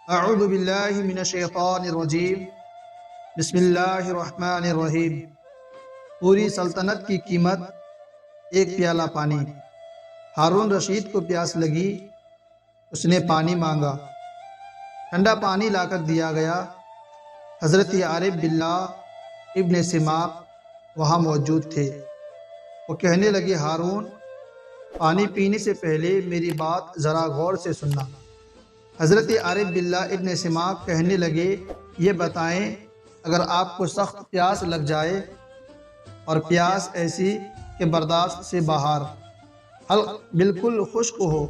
اعوذ باللہ من الشیطان الرجیم بسم اللہ الرحمن الرحیم۔ پوری سلطنت کی قیمت ایک پیالہ پانی۔ ہارون رشید کو پیاس لگی، اس نے پانی مانگا، ٹھنڈا پانی لا کر دیا گیا۔ حضرت عارف باللہ ابن سماق وہاں موجود تھے۔ وہ کہنے لگے، ہارون، پانی پینے سے پہلے میری بات ذرا غور سے سننا۔ حضرت عارف باللہ ابن سماق کہنے لگے، یہ بتائیں، اگر آپ کو سخت پیاس لگ جائے اور پیاس ایسی کہ برداشت سے باہر، حلق بالکل خشک ہو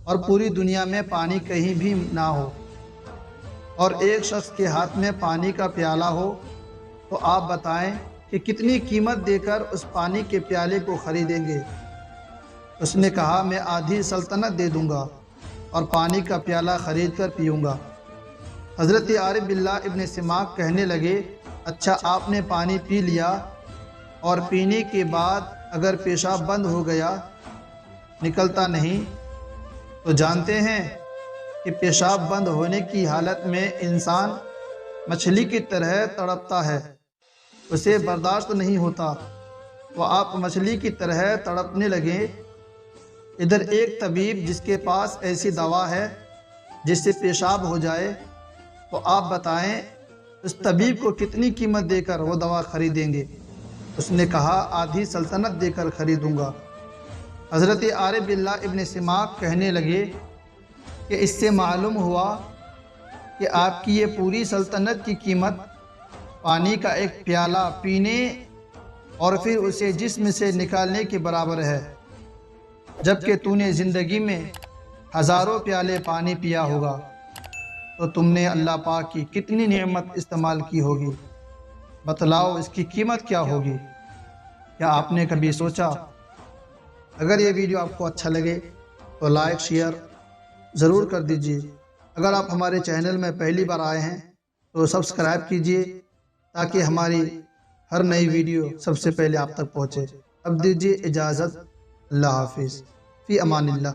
اور پوری دنیا میں پانی کہیں بھی نہ ہو، اور ایک شخص کے ہاتھ میں پانی کا پیالہ ہو، تو آپ بتائیں کہ کتنی قیمت دے کر اس پانی کے پیالے کو خریدیں گے؟ اس نے کہا، میں آدھی سلطنت دے دوں گا اور پانی کا پیالہ خرید کر پیوں گا۔ حضرت عارف باللہ ابن سماق کہنے لگے، اچھا، آپ نے پانی پی لیا اور پینے کے بعد اگر پیشاب بند ہو گیا، نکلتا نہیں، تو جانتے ہیں کہ پیشاب بند ہونے کی حالت میں انسان مچھلی کی طرح تڑپتا ہے، اسے برداشت نہیں ہوتا۔ وہ آپ مچھلی کی طرح تڑپنے لگے۔ ادھر ایک طبیب جس کے پاس ایسی دوا ہے جس سے پیشاب ہو جائے، تو آپ بتائیں اس طبیب کو کتنی قیمت دے کر وہ دوا خریدیں گے؟ اس نے کہا، آدھی سلطنت دے کر خریدوں گا۔ حضرت عارف باللہ ابن سماق کہنے لگے کہ اس سے معلوم ہوا کہ آپ کی یہ پوری سلطنت کی قیمت پانی کا ایک پیالہ پینے اور پھر اسے جسم سے نکالنے کے برابر ہے، جبکہ تو نے زندگی میں ہزاروں پیالے پانی پیا ہوگا، تو تم نے اللہ پاک کی کتنی نعمت استعمال کی ہوگی؟ بتلاؤ اس کی قیمت کیا ہوگی؟ کیا آپ نے کبھی سوچا؟ اگر یہ ویڈیو آپ کو اچھا لگے تو لائک شیئر ضرور کر دیجئے۔ اگر آپ ہمارے چینل میں پہلی بار آئے ہیں تو سبسکرائب کیجئے تاکہ ہماری ہر نئی ویڈیو سب سے پہلے آپ تک پہنچے۔ اب دیجئے اجازت، اللہ حافظ، فی امان اللہ۔